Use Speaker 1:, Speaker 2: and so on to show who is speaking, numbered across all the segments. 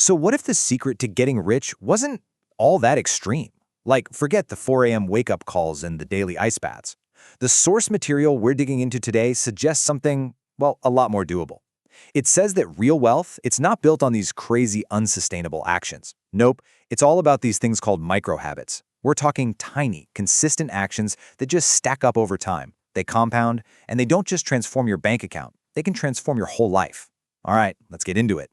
Speaker 1: So what if the secret to getting rich wasn't all that extreme? Like, forget the 4 a.m. wake-up calls and the daily ice baths. The source material we're digging into today suggests something, well, a lot more doable. It says that real wealth, it's not built on these crazy, unsustainable actions. Nope, it's all about these things called micro-habits. We're talking tiny, consistent actions that just stack up over time. They compound, and they don't just transform your bank account. They can transform your whole life. All right, let's get into it.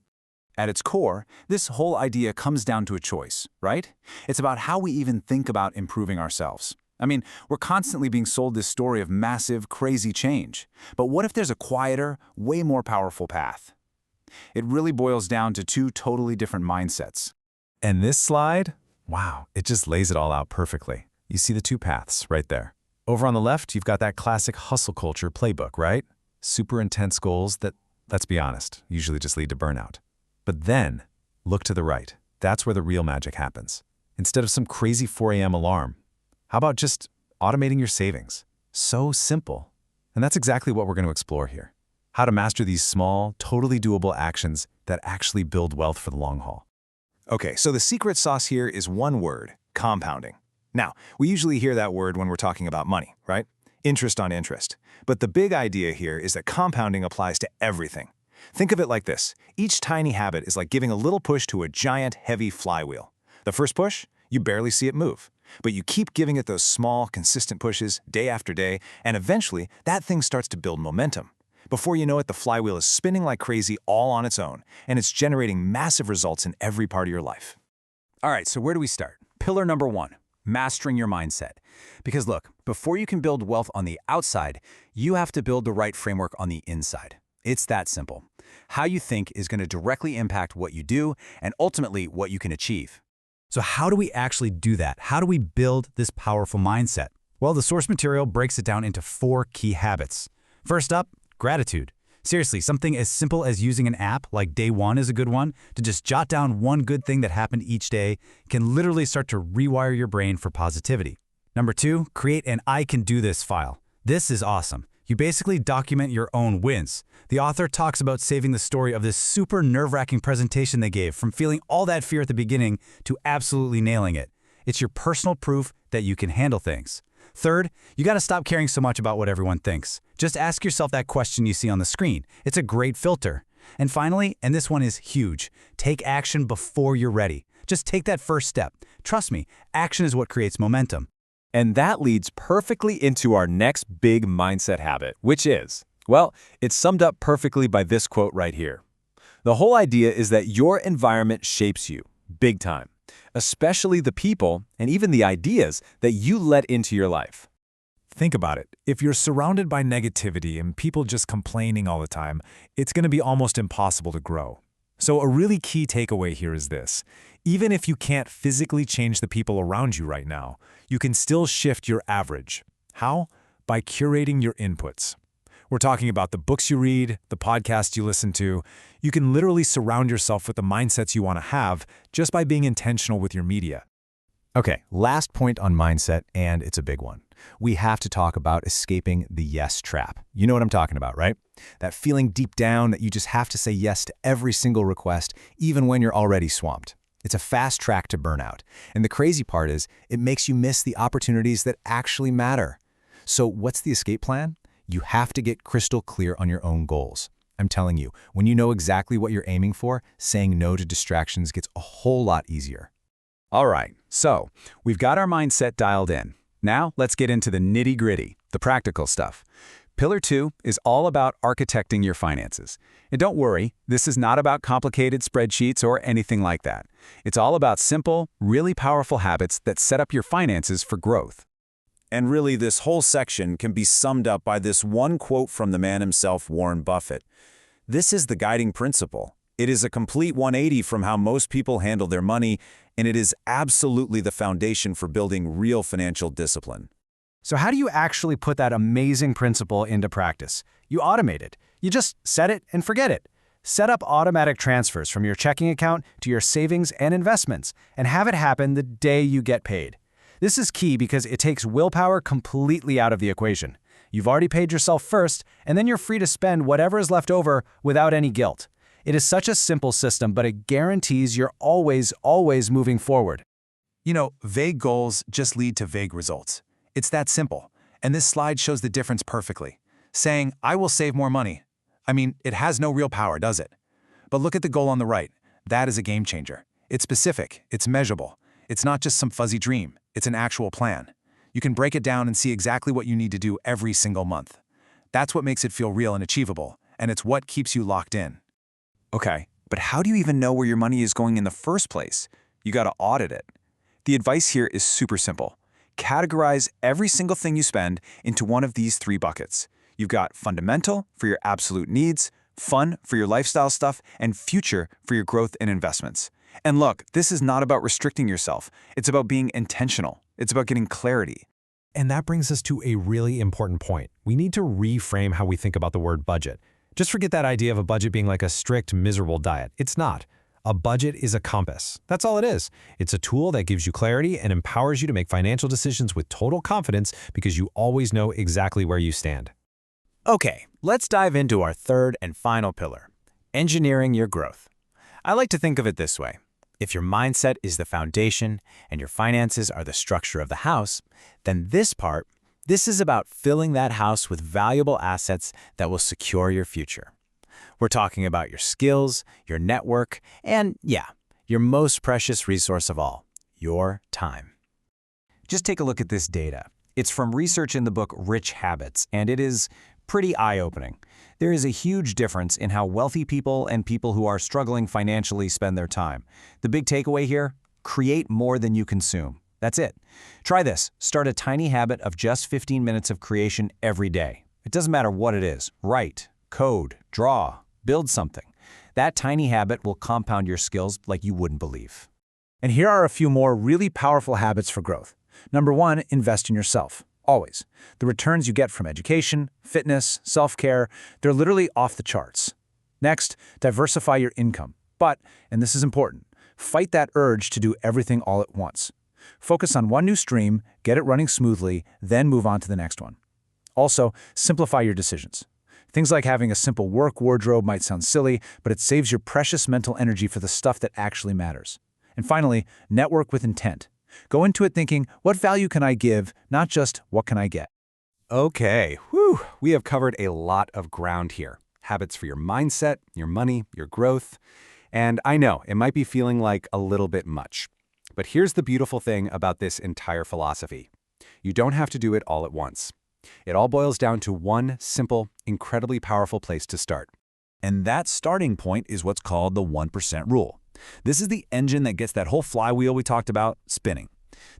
Speaker 2: At its core, this whole idea comes down to a choice, right? It's about how we even think about improving ourselves. I mean, we're constantly being sold this story of massive, crazy change. But what if there's a quieter, way more powerful path? It really boils down to two totally different mindsets.
Speaker 3: And this slide, wow, it just lays it all out perfectly. You see the two paths right there. Over on the left, you've got that classic hustle culture playbook, right? Super intense goals that, let's be honest, usually just lead to burnout. But then, look to the right. That's where the real magic happens. Instead of some crazy 4 a.m. alarm, how about just automating your savings? So simple. And that's exactly what we're going to explore here. How to master these small, totally doable actions that actually build wealth for the long haul.
Speaker 1: Okay, so the secret sauce here is one word: compounding. Now, we usually hear that word when we're talking about money, right? Interest on interest. But the big idea here is that compounding applies to everything. Think of it like this. Each tiny habit is like giving a little push to a giant, heavy flywheel. The first push, you barely see it move. But you keep giving it those small, consistent pushes day after day, and eventually that thing starts to build momentum. Before you know it, the flywheel is spinning like crazy all on its own, and it's generating massive results in every part of your life.
Speaker 2: All right, so where do we start? Pillar number 1, mastering your mindset. Because look, before you can build wealth on the outside, you have to build the right framework on the inside. It's that simple. How you think is going to directly impact what you do and ultimately what you can achieve.
Speaker 4: So how do we actually do that? How do we build this powerful mindset? Well, the source material breaks it down into 4 key habits. First up, gratitude. Seriously, something as simple as using an app like Day One is a good one to just jot down one good thing that happened each day can literally start to rewire your brain for positivity. Number 2, create an I can do this file. This is awesome. You basically document your own wins. The author talks about saving the story of this super nerve-wracking presentation they gave, from feeling all that fear at the beginning to absolutely nailing it. It's your personal proof that you can handle things. Third, you got to stop caring so much about what everyone thinks. Just ask yourself that question you see on the screen. It's a great filter. And finally, and this one is huge, take action before you're ready. Just take that first step. Trust me, action is what creates momentum.
Speaker 1: And that leads perfectly into our next big mindset habit, which is, well, it's summed up perfectly by this quote right here. The whole idea is that your environment shapes you, big time, especially the people and even the ideas that you let into your life.
Speaker 3: Think about it. If you're surrounded by negativity and people just complaining all the time, it's going to be almost impossible to grow. So a really key takeaway here is this. Even if you can't physically change the people around you right now, you can still shift your average. How? By curating your inputs. We're talking about the books you read, the podcasts you listen to. You can literally surround yourself with the mindsets you want to have just by being intentional with your media.
Speaker 1: Okay, last point on mindset, and it's a big one. We have to talk about escaping the yes trap. You know what I'm talking about, right? That feeling deep down that you just have to say yes to every single request, even when you're already swamped. It's a fast track to burnout. And the crazy part is, it makes you miss the opportunities that actually matter. So what's the escape plan? You have to get crystal clear on your own goals. I'm telling you, when you know exactly what you're aiming for, saying no to distractions gets a whole lot easier.
Speaker 2: All right, so we've got our mindset dialed in. Now let's get into the nitty-gritty, the practical stuff. Pillar 2 is all about architecting your finances. And don't worry, this is not about complicated spreadsheets or anything like that. It's all about simple, really powerful habits that set up your finances for growth.
Speaker 5: And really, this whole section can be summed up by this one quote from the man himself, Warren Buffett. This is the guiding principle. It is a complete 180 from how most people handle their money, and it is absolutely the foundation for building real financial discipline.
Speaker 4: So how do you actually put that amazing principle into practice? You automate it. You just set it and forget it. Set up automatic transfers from your checking account to your savings and investments, and have it happen the day you get paid. This is key because it takes willpower completely out of the equation. You've already paid yourself first, and then you're free to spend whatever is left over without any guilt.
Speaker 2: It is such a simple system, but it guarantees you're always moving forward.
Speaker 3: You know, vague goals just lead to vague results. It's that simple. And this slide shows the difference perfectly. Saying, I will save more money. I mean, it has no real power, does it? But look at the goal on the right. That is a game changer. It's specific, it's measurable. It's not just some fuzzy dream, it's an actual plan. You can break it down and see exactly what you need to do every single month. That's what makes it feel real and achievable, and it's what keeps you locked in.
Speaker 5: Okay, but how do you even know where your money is going in the first place? You gotta audit it. The advice here is super simple. Categorize every single thing you spend into one of these 3 buckets. You've got fundamental for your absolute needs, fun for your lifestyle stuff, and future for your growth and investments. And look, this is not about restricting yourself. It's about being intentional. It's about getting clarity.
Speaker 6: And that brings us to a really important point. We need to reframe how we think about the word budget. Just forget that idea of a budget being like a strict, miserable diet. It's not. A budget is a compass. That's all it is. It's a tool that gives you clarity and empowers you to make financial decisions with total confidence because you always know exactly where you stand.
Speaker 2: Okay, let's dive into our third and final pillar, engineering your growth. I like to think of it this way. If your mindset is the foundation and your finances are the structure of the house, then this is about filling that house with valuable assets that will secure your future. We're talking about your skills, your network, and yeah, your most precious resource of all, your time. Just take a look at this data. It's from research in the book Rich Habits, and it is pretty eye-opening. There is a huge difference in how wealthy people and people who are struggling financially spend their time. The big takeaway here? Create more than you consume. That's it. Try this. Start a tiny habit of just 15 minutes of creation every day. It doesn't matter what it is. Write, code, draw, build something. That tiny habit will compound your skills like you wouldn't believe.
Speaker 3: And here are a few more really powerful habits for growth. Number 1, invest in yourself. Always. The returns you get from education, fitness, self-care, they're literally off the charts. Next, diversify your income. But, and this is important, fight that urge to do everything all at once. Focus on one new stream, get it running smoothly, then move on to the next one. Also, simplify your decisions. Things like having a simple work wardrobe might sound silly, but it saves your precious mental energy for the stuff that actually matters. And finally, network with intent. Go into it thinking, what value can I give, not just what can I get?
Speaker 2: Okay, we have covered a lot of ground here. Habits for your mindset, your money, your growth. And I know, it might be feeling like a little bit much. But here's the beautiful thing about this entire philosophy. You don't have to do it all at once. It all boils down to one simple, incredibly powerful place to start.
Speaker 5: And that starting point is what's called the 1% rule. This is the engine that gets that whole flywheel we talked about spinning.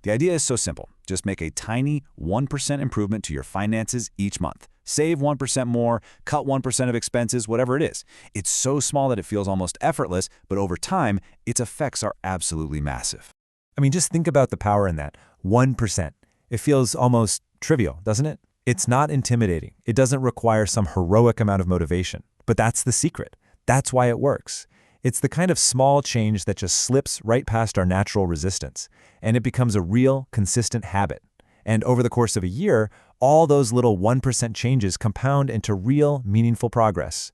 Speaker 5: The idea is so simple. Just make a tiny 1% improvement to your finances each month. Save 1% more, cut 1% of expenses, whatever it is. It's so small that it feels almost effortless, but over time, its effects are absolutely massive.
Speaker 3: I mean, just think about the power in that. 1%. It feels almost trivial, doesn't it? It's not intimidating. It doesn't require some heroic amount of motivation. But that's the secret. That's why it works. It's the kind of small change that just slips right past our natural resistance, and it becomes a real, consistent habit. And over the course of a year, all those little 1% changes compound into real, meaningful progress.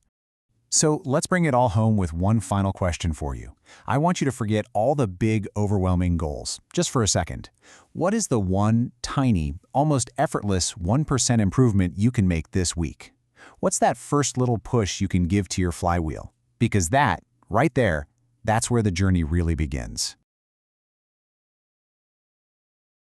Speaker 2: So let's bring it all home with one final question for you. I want you to forget all the big, overwhelming goals, just for a second. What is the one tiny, almost effortless 1% improvement you can make this week? What's that first little push you can give to your flywheel? Because that, right there, that's where the journey really begins.